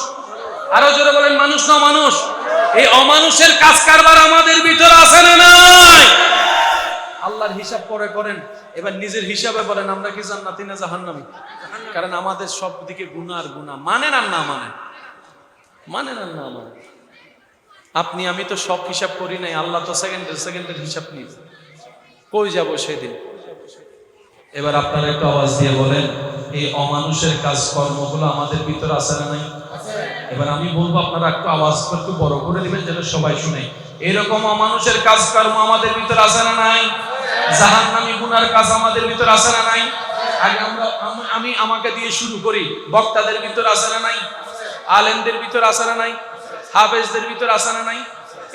আরো জোরে বলেন, মানুষ না অমানুষ? এই অমানুষের কাজ কারবার আমাদের ভিতরে আছে না নাই? আল্লাহর হিসাব পরে করেন, এবার নিজের হিসাবে বলেন আমরা কি জান্নাতি না জাহান্নামী? কারণ আমাদের সব দিকে গুনাহ আর গুনাহ। মানেন আর না মানেন, মানেন আর না মানেন। আপনি আমি তো সব হিসাব করি নাই, আল্লাহ তো সেকেন্ডের হিসাব নিবে। কই যাব সেদিন? এবার আপনারা একটু আওয়াজ দিয়ে বলেন, এই অমানুষের কাজ কর্মগুলো আমাদের ভিতরে আছে না নাই? এবার আমি বলবো, আপনারা একটু আওয়াজ একটু বড় করে দিবেন যেন সবাই শুনে। এরকম অমানুষের কাজ কর্ম আমাদের ভিতরে আছে না নাই? জাহান্নামী গুনার কাজ আমাদের ভিতরে আছে না নাই? আগে আমি আমাকে দিয়ে শুরু করি। বক্তাদের ভিতরে আছে না নাই? আলেমদের ভিতরে আছে না নাই? হাফেজদের ভিতরে আছে না নাই?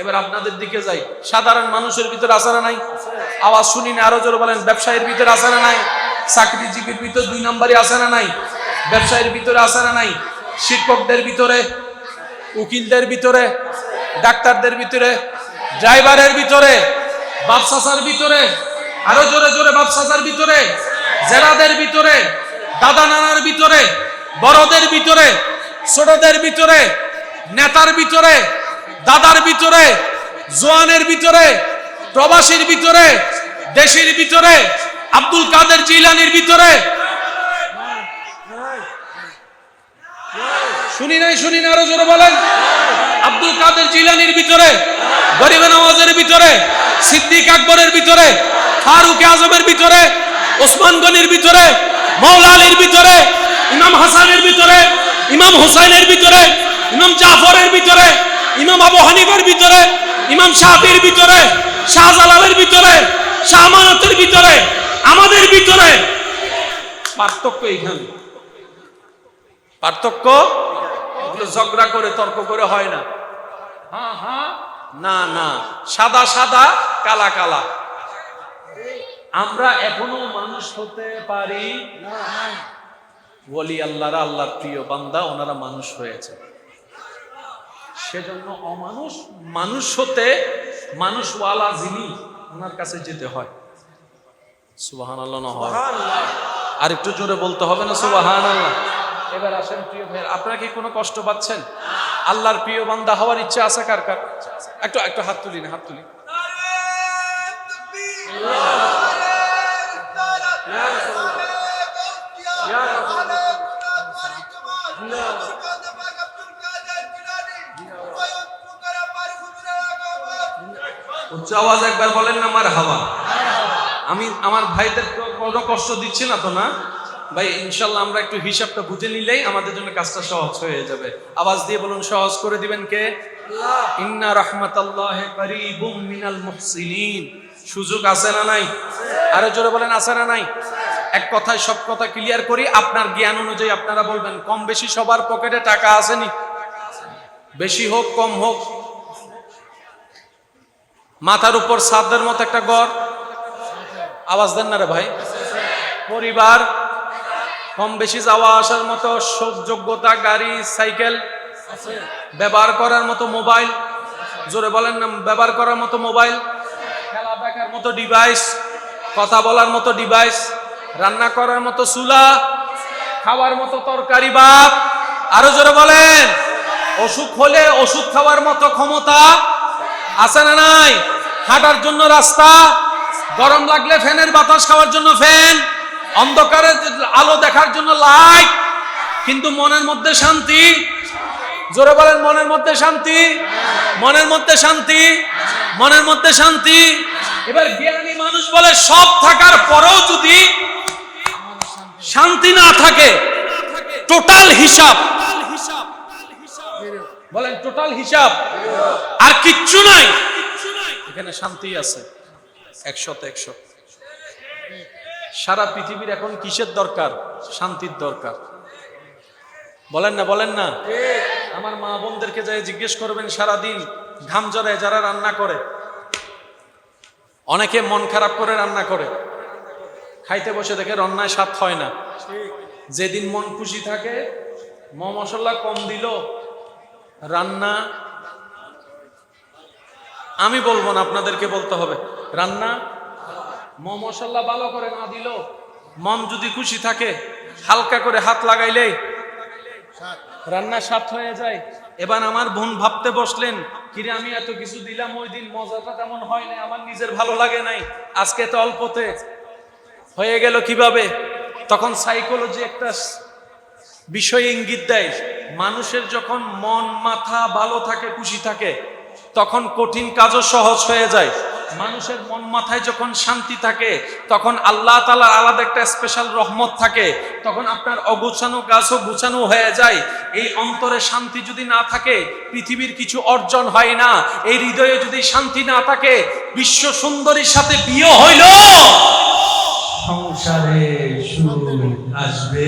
এবার আপনাদের দিকে যাই, সাধারণ মানুষের ভিতরে আছে না নাই? আওয়াজ শুনি না, আরো জোরে বলেন। ব্যবসায়ীর ভিতরে আছে না নাই? চাকরিজীবীর ভিতরে 2 নম্বরে আছে না নাই? ব্যবসায়ীর ভিতরে আছে না নাই? শিক্ষকদের ভিতরে, উকিলদের ভিতরে, ডাক্তারদের ভিতরে, ড্রাইভারের ভিতরে, বাপসাসার ভিতরে, আরো জোরে জোরে বাপসাসার ভিতরে, জেরাদের ভিতরে, দাদা নানার ভিতরে, বড়দের ভিতরে, ছোটদের ভিতরে, নেতার ভিতরে, দাদার ভিতরে, জোয়ানের ভিতরে, প্রবাসীর ভিতরে, দেশের ভিতরে, আব্দুল কাদের জিলানির ভিতরে। শুনি নাই, আরো জোরে বলেন। আব্দুল কাদের জিলানির ভিতরে, গরিবে নওয়াজের ভিতরে, সিদ্দিক আকবরের ভিতরে, ফারুক আজমের ভিতরে, ওসমান গনির ভিতরে, মাওলা আলীর ভিতরে, ইমাম হাসানের ভিতরে, ইমাম হুসাইনের ভিতরে, ইমাম জাফরের ভিতরে, ইমাম আবু হানিফার ভিতরে, ইমাম শাফির ভিতরে, শাহজালালের ভিতরে, শাহ আমানতের ভিতরে, আমাদের ভিতরে। পার্থক্য এইখানে, পার্থক্য এগুলো ঝগড়া করে তর্ক করে হয় না। হ্যাঁ হ্যাঁ, না না, সাদা সাদা, কালা কালা। আমরা এখনো মানুষ হতে পারি না। ওলি আল্লাহরা, আল্লাহর প্রিয় বান্দা, ওনারা মানুষ হয়েছে, সেজন্য অমানুষ মানুষ হতে মানুষওয়ালা যিনি, ওনার কাছে যেতে হয়। সুবহানাল্লাহ না হয়? আর একটু জোরে বলতে হবে না সুবহানাল্লাহ? এবার আসেন প্রিয় ভাই, আপনারা কি কোনো কষ্ট পাচ্ছেন? আল্লাহর প্রিয় বান্দা হওয়ার ইচ্ছা আছে কার কার? একটু একটু হাত তুলি না, হাত তুলি। উচ্চ আওয়াজ একবার বলেন না মারহাবা। আমি আমার ভাইদের কোনো কষ্ট দিচ্ছি না তো? না ভাই, ইনশাল্লাহ আমরা একটু হিসাবটা বুঝে নিলেই আমাদের জন্য কাজটা সহজ হয়ে যাবে। আওয়াজ দিয়ে বলুন, সহজ করে দিবেন কে? আল্লাহ। ইন্না রাহমাতাল্লাহি কারীবুম মিনাল মুহসিনিন। সুযোগ আছে না নাই? আরো জোরে বলেন, আছে না নাই? এক কথায় সব কথা ক্লিয়ার করি, আপনার জ্ঞান অনুযায়ী আপনারা বলবেন। কম বেশি সবার পকেটে টাকা আসেনি? বেশি হোক কম হোক, মাথার উপর ছাদের মতো একটা ঘর, আওয়াজ দেন না রে ভাই। পরিবার, কম বেশি যাওয়া আসার মতো যোগ্যতা, গাড়ি সাইকেল, ব্যবহার করার মতো মোবাইল, জোরে বলেন না, ব্যবহার করার মতো মোবাইল, খেলা দেখার মতো ডিভাইস, কথা বলার মতো ডিভাইস, রান্না করার মতো চুলা, খাওয়ার মতো তরকারি ভাত, আরো জোরে বলেন, অসুখ হলে ওষুধ খাওয়ার মতো ক্ষমতা আছে না নাই? হাঁটার জন্য রাস্তা, গরম লাগলে ফ্যানের বাতাস খাওয়ার জন্য ফ্যান, অন্ধকারে আলো দেখার জন্য লাইট। কিন্তু মনের মধ্যে শান্তি, জোরে বলেন, মনের মধ্যে শান্তি, মনের মধ্যে শান্তি, মনের মধ্যে শান্তি। এবার জ্ঞানী মানুষ বলে, সব থাকার পরেও যদি শান্তি না থাকে, টোটাল হিসাব বলেন, টোটাল হিসাব আর কিচ্ছু নাই, এখানে শান্তি আছে 100-100। সারা পৃথিবীর এখন কিসের দরকার? শান্তির দরকার। বলেন না, বলেন না? আমার মা বোনদেরকে যাই জিজ্ঞেস করবেন, সারাদিন ঘাম ঝরায় যারা রান্না করে, অনেকে মন খারাপ করে রান্না করে, খাইতে বসে দেখে রান্নায় স্বাদ হয় না। যেদিন মন খুশি থাকে, মশলা কম দিল, রান্না, আমি বলবো না, আপনাদেরকে বলতে হবে, রান্না মশলা ভালো করে না দিল, মন যদি খুশি থাকে, হালকা করে হাত লাগাইলেই রান্না স্বাদ হয়ে যায়। এবার আমার বোন ভাবতে বসলেন, কিরে আমি এত কিছু দিলাম, ওই দিন মজাটা তেমন হয় না, আমার নিজের ভালো লাগে নাই, আজকে তো অল্পতে হয়ে গেল কিভাবে? তখন সাইকোলজি একটা বিষয় ইঙ্গিত দেয়, মানুষের যখন মন মাথা ভালো থাকে, খুশি থাকে, তখন কঠিন কাজও সহজ হয়ে যায়। মানুষের মন মাথায় যখন শান্তি থাকে, তখন আল্লাহ তাআলার আলাদা একটা স্পেশাল রহমত থাকে, তখন আপনার অগুছানো কাজও গুছানো হয়ে যায়। এই অন্তরে শান্তি যদি না থাকে, পৃথিবীর কিছু অর্জন হয় না। এই হৃদয়ে যদি শান্তি না থাকে, বিশ্ব সুন্দরীর সাথে বিয়ে হইল, সংসারে সুখ আসবে।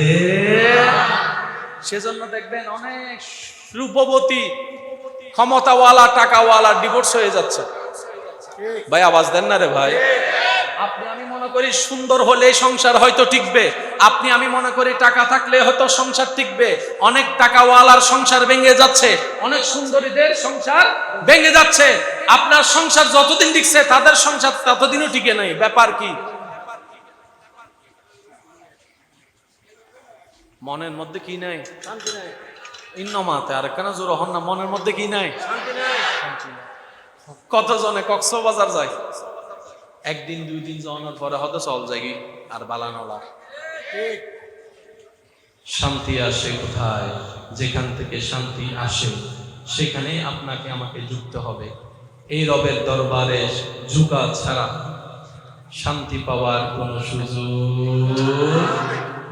সেজন্য দেখবেন অনেক রূপবতী, ক্ষমতাওয়ালা, টাকাওয়ালা ডিভোর্স হয়ে যাচ্ছে। ভাই আওয়াজ দেন না রে ভাই। আপনি আমি মনে করি সুন্দর হলে সংসার হয়তো টিকবে, আপনি আমি মনে করি টাকা থাকলে হয়তো সংসার টিকবে। অনেক টাকাওয়ালার সংসার ভেঙে যাচ্ছে, অনেক সুন্দরীদের সংসার ভেঙে যাচ্ছে। আপনার সংসার যতদিন টিকছে, তাদের সংসার ততদিনও টিকে নাই। ব্যাপার কি? মনের মধ্যে কি নাই? শান্তি নাই। ইন্নমাতে আর কেন জোর হন না, মনের মধ্যে কি নাই? শান্তি নাই। কতজনে কক্সবাজার যায়, একদিন দুই দিন যাওয়ার পরে হয়তো চল যাই আর বালানোলা। শান্তি আসে কোথায়? যেখান থেকে শান্তি আসে সেখানে আপনাকে আমাকে ঝুঁকতে হবে। এই রবের দরবারে ঝুঁকা ছাড়া শান্তি পাওয়ার কোন সুযোগ।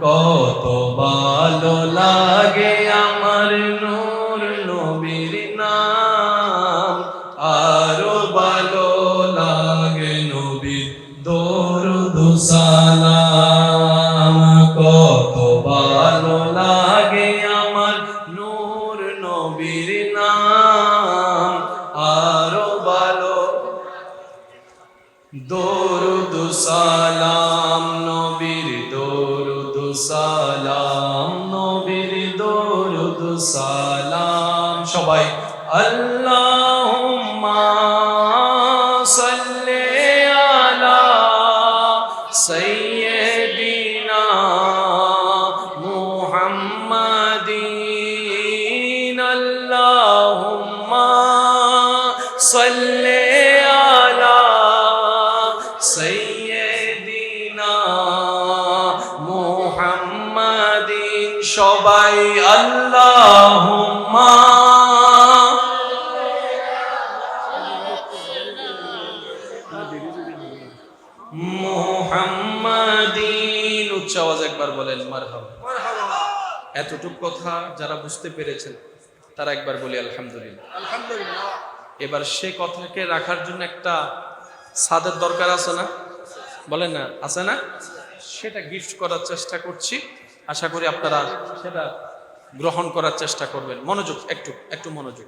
কত ভালো লাগে আমার নূর নবীর নাম, আরো ভালো লাগে নবীর দরুদ সালাম। কত ভালো লাগে আমার নূর নবীর নাম, আরো ভালো দরুদ সালাম নবীর দরুদ সালাম নবীর দরুদ সালাম। সবাই আল্লাহুম্মা সাল্লি আলা সাইয়্যিদিনা মুহাম্মাদিন। আল্লাহুম্মা সাল্লি আলা সাইয়্যিদিনা মুহাম্মাদিন। সবাই আল্লাহুম্মা মুহাম্মাদিন। উচ্চ আওয়াজ একবার বলেন মারহাবা। এতটুক কথা যারা বুঝতে পেরেছেন তারা একবার বলি আলহামদুলিল্লাহ। আলহামদুলিল্লাহ। এবার সে কথাকে রাখার জন্য একটা ছাদের দরকার আছে না? বলেন না, আছে না? সেটা গিফট করার চেষ্টা করছি, আশা করি আপনারা সেটা গ্রহণ করার চেষ্টা করবেন। মনোযোগ, একটু একটু মনোযোগ।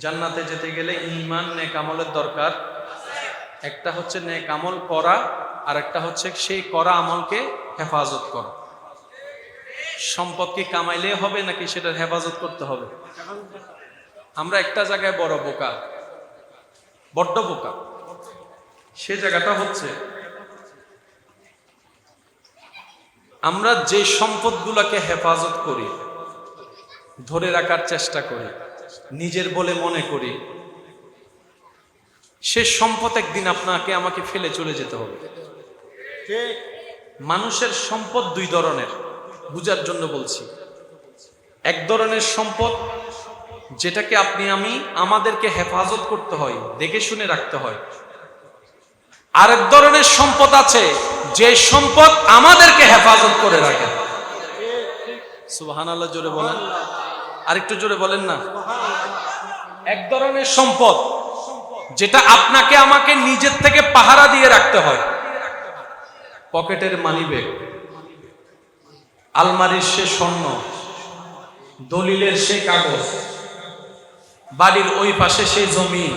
জান্নাতে যেতে গেলে ঈমান নেক আমলের দরকার। একটা হচ্ছে নেক আমল করা, আর একটা হচ্ছে সেই করা আমলকে হেফাজত করা। সম্পদ কি কামাইলে হবে নাকি সেটার হেফাজত করতে হবে? আমরা একটা জায়গায় বড় বোকা, বড্ড বোকা। সে জায়গাটা হচ্ছে আমরা যে সম্পদগুলোকে হেফাজত করি, ধরে রাখার চেষ্টা করি, নিজের বলে মনে করি, সে সম্পদ একদিন আপনাকে আমাকে ফেলে চলে যেতে হবে। ঠিক। মানুষের সম্পদ দুই ধরনের, বুঝার জন্য বলছি। এক ধরনের সম্পদ যেটাকে আপনি আমি আমাদেরকে হেফাজত করতে হয়, দেখে শুনে রাখতে হয়। আরেক ধরনের সম্পদ আছে যে সম্পদ আমাদেরকে হেফাজত করে রাখে। সুবহানাল্লাহ, জোরে বলেন, আরেকটু জোরে বলেন না। এক ধরনের সম্পদ যেটা আপনাকে আমাকে নিজের থেকে পাহারা দিয়ে রাখতে হয়। পকেটের মানিব্যাগ, আলমারির সে স্বর্ণ, দলিলের সে কাগজ, বাড়ির ওই পাশে সে জমি,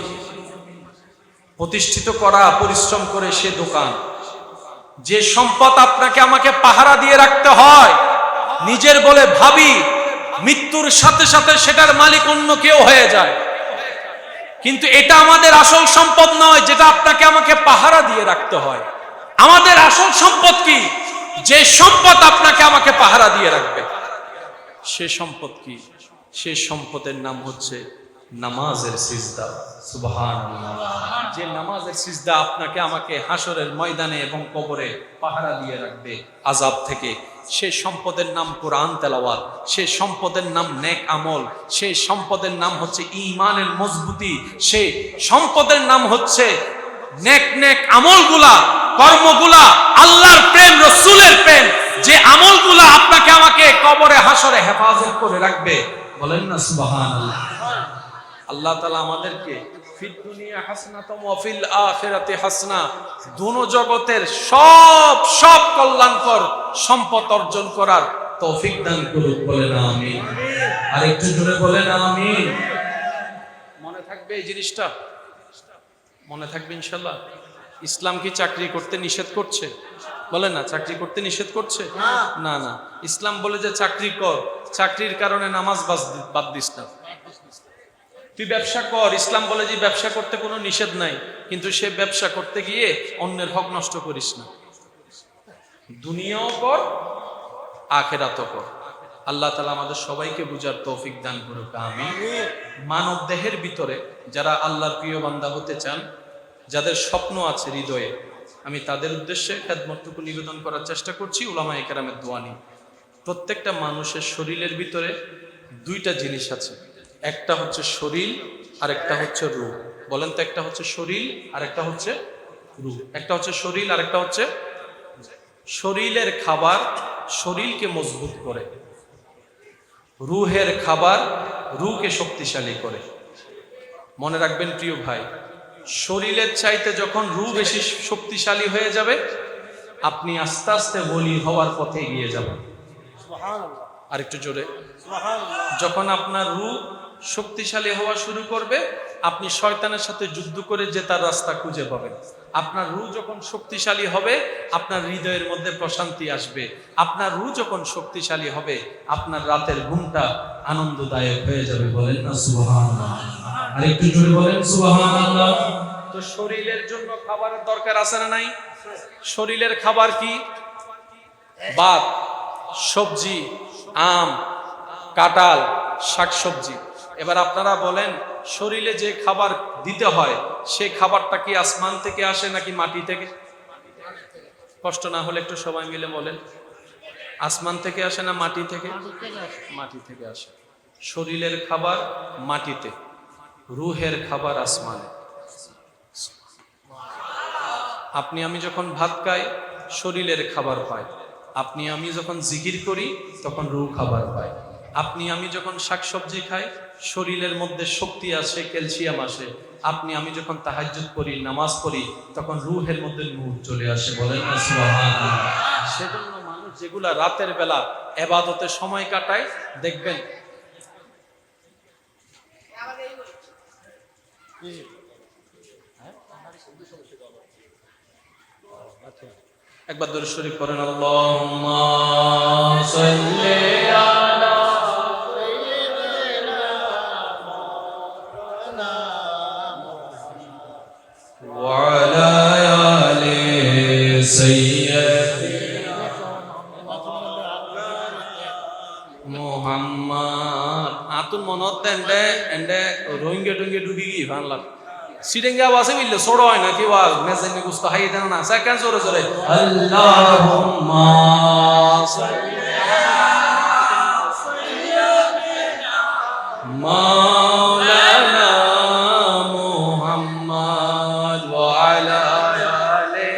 প্রতিষ্ঠিত করা পরিশ্রম করে সে দোকান। যে সম্পদ আপনাকে আমাকে পাহারা দিয়ে রাখতে হয়, নিজের বলে ভাবি, মৃত্যুর সাথে সাথে সেটার মালিক অন্য কেউ হয়ে যায়। কিন্তু এটা আমাদের আসল সম্পদ নয়, যেটা আপনাকে আমাকে পাহারা দিয়ে রাখতে হয়। আমাদের আসল সম্পদ কি? যে সম্পদ আপনাকে আমাকে পাহারা দিয়ে রাখবে। সে সম্পদ কি? সে সম্পদের নাম হচ্ছে নামাজের সিজদা। সুবহানাল্লাহ। যে নামাজের সিজদা আপনাকে আমাকে হাসরের ময়দানে এবং কবরে পাহারা দিয়ে রাখবে আযাব থেকে। সে সম্পদের নাম কোরআন তেলাওয়াত, সে সম্পদের নাম নেক আমল, সে সম্পদের নাম হচ্ছে ঈমানের মজবুতি, সে সম্পদের নাম হচ্ছে নেক নেক আমলগুলা, কর্মগুলা, আল্লাহর প্রেম, রাসূলের প্রেম, যে আমলগুলা আপনাকে আমাকে কবরে হাসরে হেফাজত করে রাখবে। বলেন না সুবহানাল্লাহ। আল্লাহ তাআলা আমাদেরকে ফিদ দুনিয়া হাসনাতাম ওয়া ফিল আখিরাতি হাসনা, দুনো জগতের সব কল্যাণকর সম্পদ অর্জন করার তৌফিক দান করুক। বলেন আমিন। আর একটু জোরে বলেন আমিন। মনে থাকবে এই জিনিসটা, মনে থাকবে ইনশাআল্লাহ। ইসলাম কি চাকরি করতে নিষেধ করছে? বলেন না, চাকরি করতে নিষেধ করছে? না না, ইসলাম বলে যে চাকরি কর, চাকরির কারণে নামাজ বাদ দিস না। তুই ব্যবসা কর, ইসলাম বলে যে ব্যবসা করতে কোনো নিষেধ নাই, কিন্তু সে ব্যবসা করতে গিয়ে অন্যের হক নষ্ট করিস না। দুনিয়াও কর, আখিরাতও কর। আল্লাহ তাআলা আমাদের সবাইকে বুঝার তৌফিক দান করুক, আমিন। মানব দেহের ভিতরে যারা আল্লাহর প্রিয় বান্দা হতে চান, যাদের স্বপ্ন আছে হৃদয়ে, আমি তাদের উদ্দেশ্যে খেদমতটুকু নিবেদন করার চেষ্টা করছি উলামায়ে কেরামের দোয়া নিয়ে। প্রত্যেকটা মানুষের শরীরের ভিতরে দুইটা জিনিস আছে, একটা হচ্ছে শরীর আর একটা হচ্ছে রূহ। বলেন তো, একটা হচ্ছে শরীর আর একটা হচ্ছে রূহ। একটা হচ্ছে শরীর আর একটা হচ্ছে, শরীরের খাবার শরীরকে মজবুত করে, রুহের খাবার রুহকে শক্তিশালী করে। মনে রাখবেন প্রিয় ভাই, শরীরের চাইতে যখন রুহ বেশি শক্তিশালী হয়ে যাবে, আপনি আস্তে আস্তে ওলি হওয়ার পথে এগিয়ে যাবেন। সুবহানাল্লাহ, আরেকটু জোরে। সুবহানাল্লাহ। যখন আপনার রূহ শক্তিশালী হওয়া শুরু করবে, আপনি শয়তানের সাথে যুদ্ধ করে জেতার রাস্তা খুঁজে পাবেন। আপনার রূহ যখন শক্তিশালী হবে, আপনার হৃদয়ের মধ্যে প্রশান্তি আসবে। আপনার রূহ যখন শক্তিশালী হবে, আপনার রাতের ঘুমটা আনন্দদায়ক হয়ে যাবে। বলেন না সুবহানাল্লাহ? আরেকটু জোরে বলেন সুবহানাল্লাহ। তো শরীরের জন্য খাবারের দরকার আছে না নাই? শরীরের খাবার কি? ভাত, সবজি, আম, কাঁঠাল, শাকসবজি। এবার আপনারা বলেন, শরীরে যে খাবার দিতে হয় সেই খাবারটা কি আসমান থেকে আসে নাকি মাটি থেকে? কষ্ট না হলে একটু সবাই মিলে বলেন, আসমান থেকে আসে না মাটি থেকে? মাটি থেকে আসে। শরীরের খাবার মাটিতে, রুহের খাবার আসমানে। আপনি আমি যখন ভাত খাই, শরীরের খাবার পাই। আপনি আমি যখন জিকির করি, তখন রূহ খাবার পায়। আপনি আমি যখন শাকসবজি খাই, শরীরের মধ্যে শক্তি আসে, ক্যালসিয়াম আসে। আপনি আমি যখন তাহাজ্জুদ পড়ি, নামাজ পড়ি, তখন রূহের মধ্যে নূর চলে আসে। বলেন না সুবহানাল্লাহ? সেজন্য মানুষ যেগুলা রাতের বেলা ইবাদতে সময় কাটায়, দেখবেন একবার দরুদ শরীফ পড়েন, আল্লাহুম্মা সাল্লি আলা ওয়া আলা আলি সাইয়্যিদিনা মুহাম্মদ। আতুন মনত এন্ডে রোহিঙ্গা টুঙ্গে ঢুকি গি বাংলা সিডেঙ্গা ওয়াসে মিললে ছোড় হয় না কি ওয়াজ মেজেনি গুস্ত হাই দেন না সেকেন্ড জোরে জোরে আল্লাহুম্মা সাল্লি মাওলানা মুহাম্মদ ওয়া আলা আলি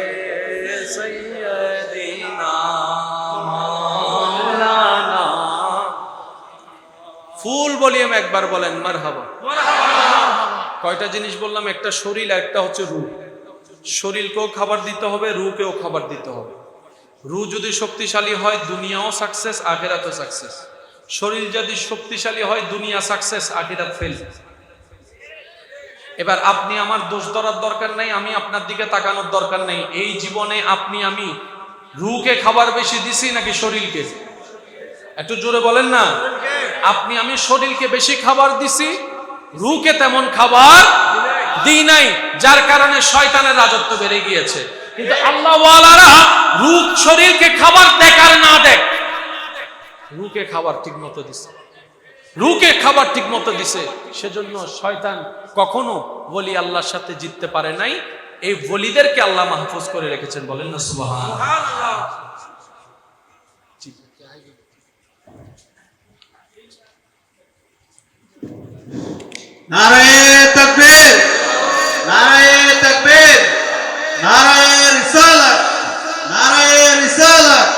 সাইয়্যিদিনা মাওলানা। ফুল ভলিউম একবার বলেন মারহাবা। কয়টা জিনিস বললাম? একটা শরীর আর একটা হচ্ছে রূহ। শরীরকেও খাবার দিতে হবে, রূহকেও খাবার দিতে হবে। রূহ যদি শক্তিশালী হয়, দুনিয়াও সাকসেস, আখিরাতও সাকসেস। শরীর যদি শক্তিশালী হয়, দুনিয়া সাকসেস, আখিরাত ফেল। এবার আপনি আমার দোষ ধরার দরকার নেই, আমি আপনার দিকে তাকানোর দরকার নেই। এই জীবনে আপনি আমি রূহকে খাবার বেশি দিছি নাকি শরীরকে? একটু জোরে বলেন না। আপনি আমি শরীরকে বেশি খাবার দিছি, রূহকে তেমন খাবার দিই নাই, যার কারণে শয়তানের রাজত্ব বেড়ে গিয়েছে। কিন্তু আল্লাহ ওয়ালারা রূহ শরীরকে খাবার দেখ আর না দেখ, রূহকে খাবার ঠিক মতো দিছে, রূহকে খাবার ঠিক মতো দিছে। সেজন্য শয়তান কখনো ওলি আল্লাহর সাথে জিততে পারে নাই। এই ওলিদেরকে আল্লাহ মাহফুজ করে রেখেছেন। বলেন না সুবহানাল্লাহ? নারে